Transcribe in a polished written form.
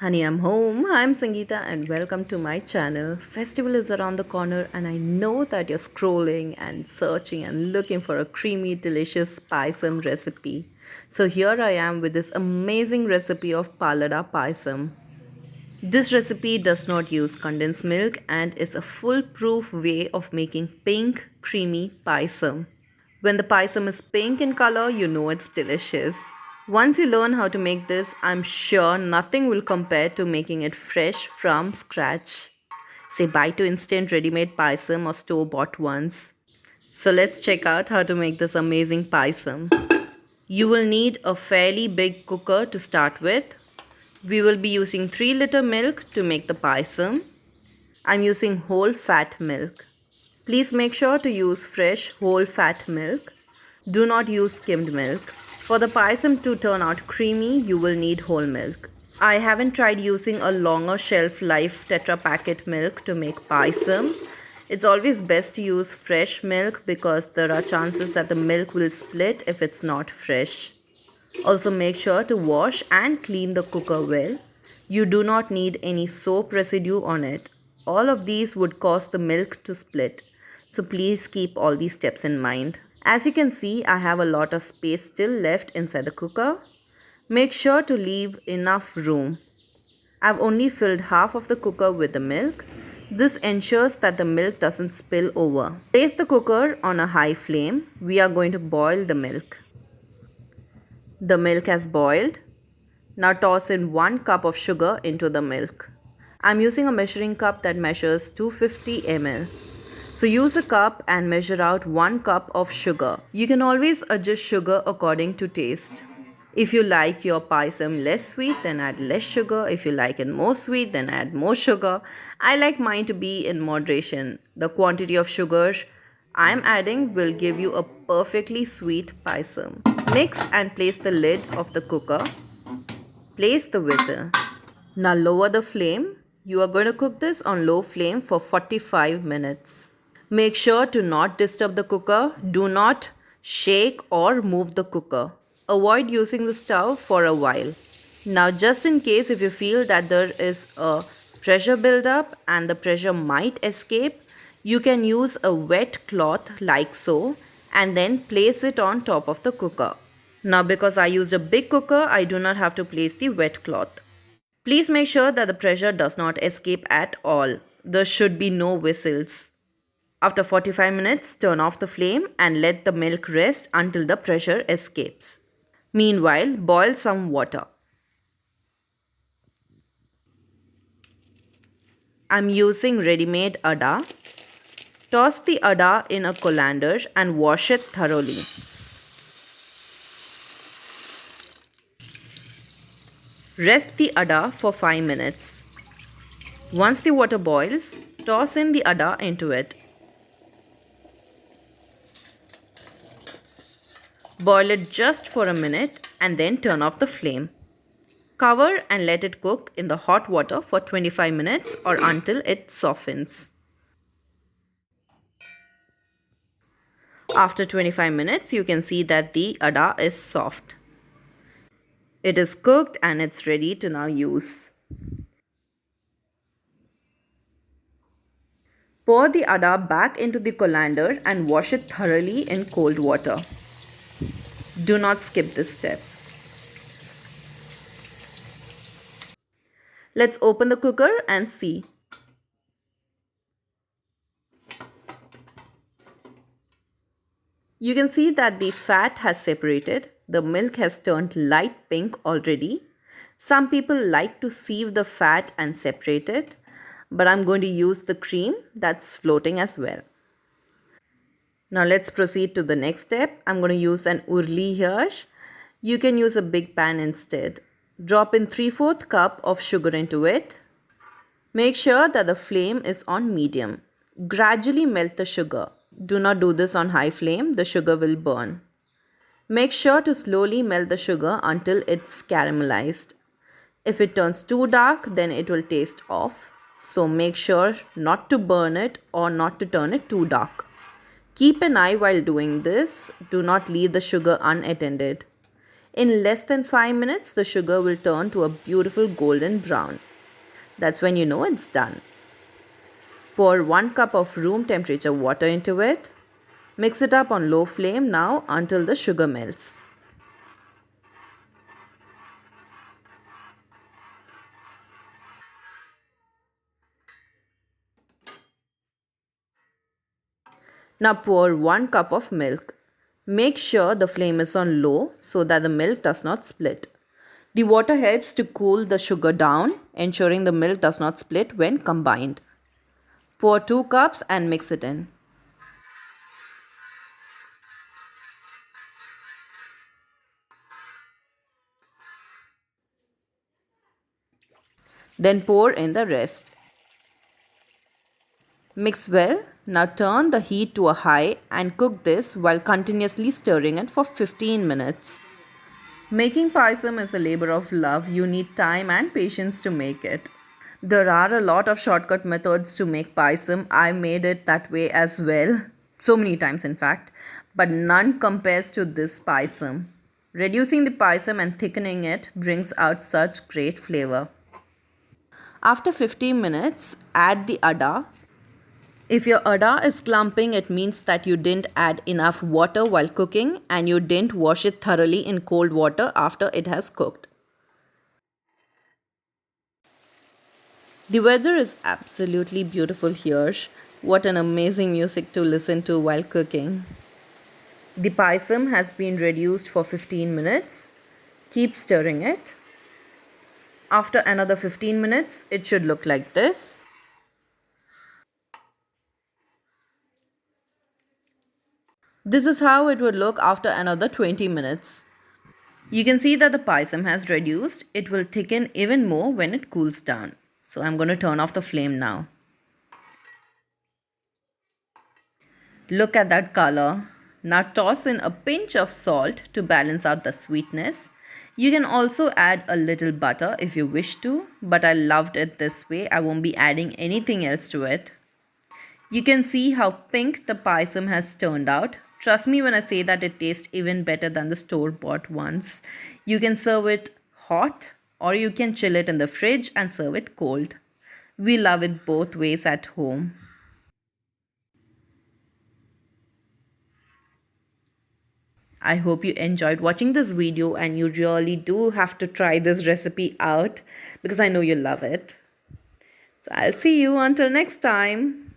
Honey, I'm home. I'm Sangeeta and welcome to my channel. Festival is around the corner and I know that you're scrolling and searching and looking for a creamy, delicious payasam recipe. So here I am with this amazing recipe of Palada Payasam. This recipe does not use condensed milk and is a foolproof way of making pink, creamy payasam. When the payasam is pink in color, you know it's delicious. Once you learn how to make this, I'm sure nothing will compare to making it fresh from scratch. Say bye to instant ready-made payasam or store-bought ones. So let's check out how to make this amazing payasam. You will need a fairly big cooker to start with. We will be using 3-liter milk to make the payasam. I'm using whole fat milk. Please make sure to use fresh whole fat milk. Do not use skimmed milk. For the payasam to turn out creamy, you will need whole milk. I haven't tried using a longer shelf life Tetra packet milk to make payasam. It's always best to use fresh milk because there are chances that the milk will split if it's not fresh. Also make sure to wash and clean the cooker well. You do not need any soap residue on it. All of these would cause the milk to split. So please keep all these steps in mind. As you can see, I have a lot of space still left inside the cooker. Make sure to leave enough room. I've only filled half of the cooker with the milk. This ensures that the milk doesn't spill over. Place the cooker on a high flame. We are going to boil the milk. The milk has boiled. Now toss in 1 cup of sugar into the milk. I'm using a measuring cup that measures 250 ml. So use a cup and measure out 1 cup of sugar. You can always adjust sugar according to taste. If you like your payasam less sweet, then add less sugar. If you like it more sweet, then add more sugar. I like mine to be in moderation. The quantity of sugar I'm adding will give you a perfectly sweet payasam. Mix and place the lid of the cooker. Place the whistle. Now lower the flame. You are going to cook this on low flame for 45 minutes. Make sure to not disturb the cooker. Do not shake or move the cooker. Avoid using the stove for a while. Now just in case if you feel that there is a pressure buildup and the pressure might escape, you can use a wet cloth like so and then place it on top of the cooker. Now because I used a big cooker, I do not have to place the wet cloth. Please make sure that the pressure does not escape at all. There should be no whistles. After 45 minutes, turn off the flame and let the milk rest until the pressure escapes. Meanwhile, boil some water. I'm using ready-made adda. Toss the adda in a colander and wash it thoroughly. Rest the adda for 5 minutes. Once the water boils, toss in the adda into it. Boil it just for a minute and then turn off the flame. Cover and let it cook in the hot water for 25 minutes or until it softens. After 25 minutes, you can see that the adda is soft. It is cooked and it's ready to now use. Pour the adda back into the colander and wash it thoroughly in cold water. Do not skip this step. Let's open the cooker and see. You can see that the fat has separated. The milk has turned light pink already. Some people like to sieve the fat and separate it, but I'm going to use the cream that's floating as well. Now let's proceed to the next step. I'm going to use an urli here. You can use a big pan instead. Drop in 3/4 cup of sugar into it. Make sure that the flame is on medium. Gradually melt the sugar. Do not do this on high flame, the sugar will burn. Make sure to slowly melt the sugar until it's caramelized. If it turns too dark, then it will taste off. So make sure not to burn it or not to turn it too dark. Keep an eye while doing this. Do not leave the sugar unattended. In less than 5 minutes, the sugar will turn to a beautiful golden brown. That's when you know it's done. Pour 1 cup of room temperature water into it. Mix it up on low flame now until the sugar melts. Now pour 1 cup of milk. Make sure the flame is on low so that the milk does not split. The water helps to cool the sugar down, ensuring the milk does not split when combined. Pour 2 cups and mix it in. Then pour in the rest. Mix well. Now turn the heat to a high and cook this while continuously stirring it for 15 minutes. Making payasam is a labor of love. You need time and patience to make it. There are a lot of shortcut methods to make payasam. I made it that way as well. So many times, in fact. But none compares to this payasam. Reducing the payasam and thickening it brings out such great flavor. After 15 minutes, add the ada. If your ada is clumping, it means that you didn't add enough water while cooking and you didn't wash it thoroughly in cold water after it has cooked. The weather is absolutely beautiful here. What an amazing music to listen to while cooking. The payasam has been reduced for 15 minutes. Keep stirring it. After another 15 minutes, it should look like this. This is how it would look after another 20 minutes. You can see that the payasam has reduced. It will thicken even more when it cools down. So I'm going to turn off the flame now. Look at that color. Now toss in a pinch of salt to balance out the sweetness. You can also add a little butter if you wish to, but I loved it this way. I won't be adding anything else to it. You can see how pink the payasam has turned out. Trust me when I say that it tastes even better than the store-bought ones. You can serve it hot or you can chill it in the fridge and serve it cold. We love it both ways at home. I hope you enjoyed watching this video and you really do have to try this recipe out because I know you love it. So I'll see you until next time.